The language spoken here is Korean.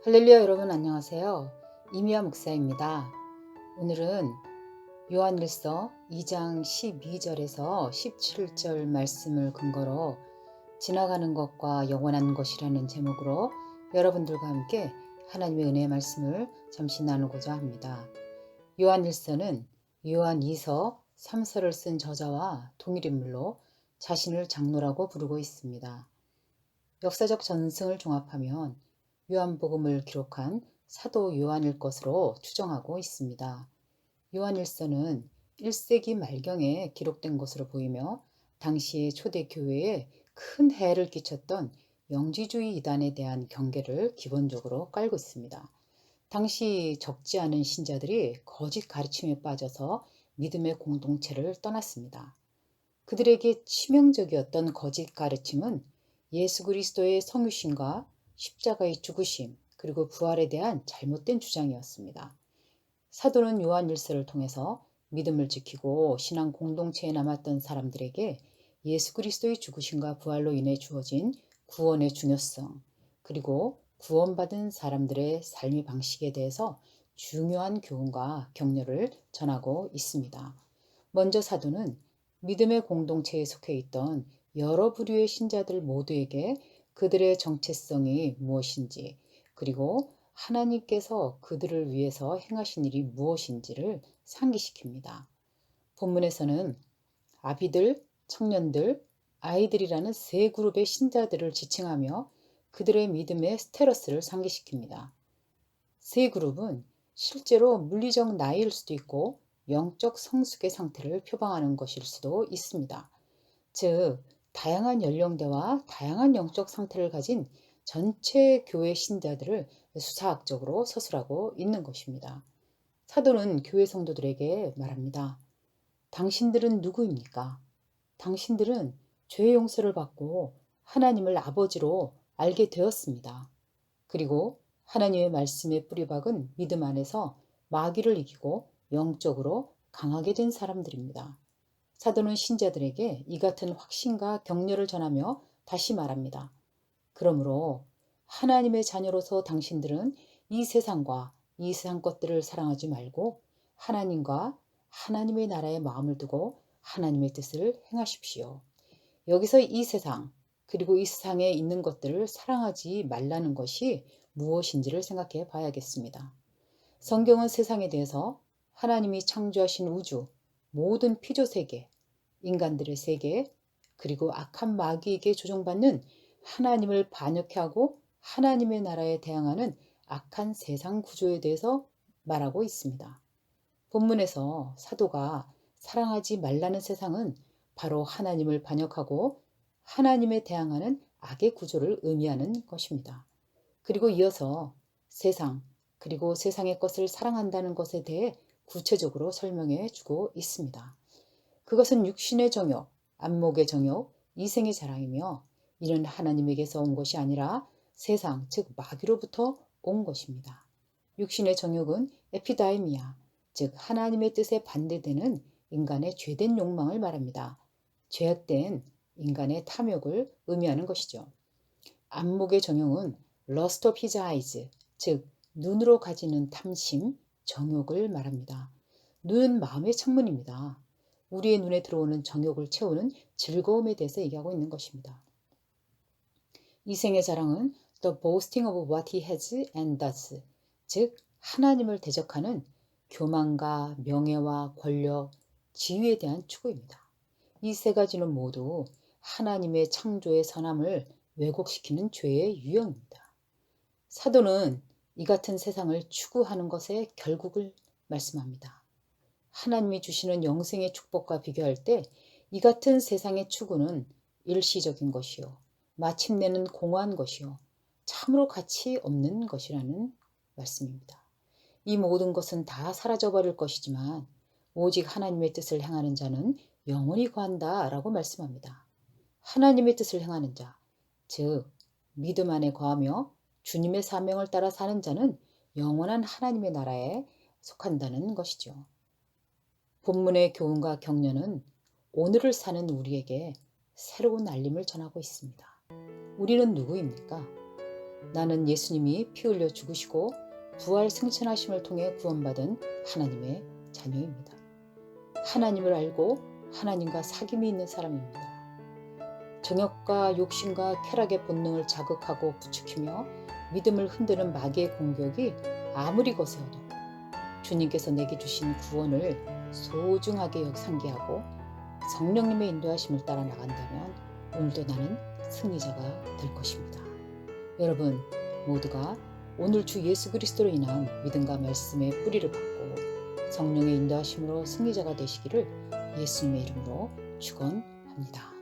할렐루야 여러분 안녕하세요. 이미아 목사입니다. 오늘은 요한일서 2장 12절에서 17절 말씀을 근거로 지나가는 것과 영원한 것이라는 제목으로 여러분들과 함께 하나님의 은혜의 말씀을 잠시 나누고자 합니다. 요한일서는 요한 2서 3서를 쓴 저자와 동일인물로 자신을 장로라고 부르고 있습니다. 역사적 전승을 종합하면 요한복음을 기록한 사도 요한일 것으로 추정하고 있습니다. 요한일서는 1세기 말경에 기록된 것으로 보이며 당시 초대교회에 큰 해를 끼쳤던 영지주의 이단에 대한 경계를 기본적으로 깔고 있습니다. 당시 적지 않은 신자들이 거짓 가르침에 빠져서 믿음의 공동체를 떠났습니다. 그들에게 치명적이었던 거짓 가르침은 예수 그리스도의 성유심과 십자가의 죽으심 그리고 부활에 대한 잘못된 주장이었습니다. 사도는 요한일서를 통해서 믿음을 지키고 신앙 공동체에 남았던 사람들에게 예수 그리스도의 죽으심과 부활로 인해 주어진 구원의 중요성 그리고 구원받은 사람들의 삶의 방식에 대해서 중요한 교훈과 격려를 전하고 있습니다. 먼저 사도는 믿음의 공동체에 속해 있던 여러 부류의 신자들 모두에게 그들의 정체성이 무엇인지 그리고 하나님께서 그들을 위해서 행하신 일이 무엇인지를 상기시킵니다. 본문에서는 아비들, 청년들, 아이들이라는 세 그룹의 신자들을 지칭하며 그들의 믿음의 스테러스를 상기시킵니다. 세 그룹은 실제로 물리적 나이일 수도 있고 영적 성숙의 상태를 표방하는 것일 수도 있습니다. 즉, 다양한 연령대와 다양한 영적 상태를 가진 전체 교회 신자들을 수사학적으로 서술하고 있는 것입니다. 사도는 교회 성도들에게 말합니다. 당신들은 누구입니까? 당신들은 죄의 용서를 받고 하나님을 아버지로 알게 되었습니다. 그리고 하나님의 말씀에 뿌리박은 믿음 안에서 마귀를 이기고 영적으로 강하게 된 사람들입니다. 사도는 신자들에게 이 같은 확신과 격려를 전하며 다시 말합니다. 그러므로 하나님의 자녀로서 당신들은 이 세상과 이 세상 것들을 사랑하지 말고 하나님과 하나님의 나라에 마음을 두고 하나님의 뜻을 행하십시오. 여기서 이 세상 그리고 이 세상에 있는 것들을 사랑하지 말라는 것이 무엇인지를 생각해 봐야겠습니다. 성경은 세상에 대해서 하나님이 창조하신 우주, 모든 피조세계, 인간들의 세계, 그리고 악한 마귀에게 조종받는 하나님을 반역해 하고 하나님의 나라에 대항하는 악한 세상 구조에 대해서 말하고 있습니다. 본문에서 사도가 사랑하지 말라는 세상은 바로 하나님을 반역하고 하나님에 대항하는 악의 구조를 의미하는 것입니다. 그리고 이어서 세상, 그리고 세상의 것을 사랑한다는 것에 대해 구체적으로 설명해 주고 있습니다. 그것은 육신의 정욕, 안목의 정욕, 이생의 자랑이며 이는 하나님에게서 온 것이 아니라 세상, 즉 마귀로부터 온 것입니다. 육신의 정욕은 에피다이미아, 즉 하나님의 뜻에 반대되는 인간의 죄된 욕망을 말합니다. 죄악된 인간의 탐욕을 의미하는 것이죠. 안목의 정욕은 lust of his eyes, 즉 눈으로 가지는 탐심, 정욕을 말합니다. 눈은 마음의 창문입니다. 우리의 눈에 들어오는 정욕을 채우는 즐거움에 대해서 얘기하고 있는 것입니다. 이생의 자랑은 the boasting of what he has and does, 즉 하나님을 대적하는 교만과 명예와 권력, 지위에 대한 추구입니다. 이 세 가지는 모두 하나님의 창조의 선함을 왜곡시키는 죄의 유형입니다. 사도는 이 같은 세상을 추구하는 것의 결국을 말씀합니다. 하나님이 주시는 영생의 축복과 비교할 때 이 같은 세상의 추구는 일시적인 것이요, 마침내는 공허한 것이요, 참으로 가치 없는 것이라는 말씀입니다. 이 모든 것은 다 사라져버릴 것이지만 오직 하나님의 뜻을 행하는 자는 영원히 거한다 라고 말씀합니다. 하나님의 뜻을 행하는 자, 즉 믿음 안에 거하며 주님의 사명을 따라 사는 자는 영원한 하나님의 나라에 속한다는 것이죠. 본문의 교훈과 격려는 오늘을 사는 우리에게 새로운 알림을 전하고 있습니다. 우리는 누구입니까? 나는 예수님이 피 흘려 죽으시고 부활 승천하심을 통해 구원받은 하나님의 자녀입니다. 하나님을 알고 하나님과 사귐이 있는 사람입니다. 정욕과 욕심과 쾌락의 본능을 자극하고 부추기며 믿음을 흔드는 마귀의 공격이 아무리 거세어도 주님께서 내게 주신 구원을 소중하게 상기하고 성령님의 인도하심을 따라 나간다면 오늘도 나는 승리자가 될 것입니다. 여러분 모두가 오늘 주 예수 그리스도로 인한 믿음과 말씀의 뿌리를 받고 성령의 인도하심으로 승리자가 되시기를 예수님의 이름으로 축원합니다.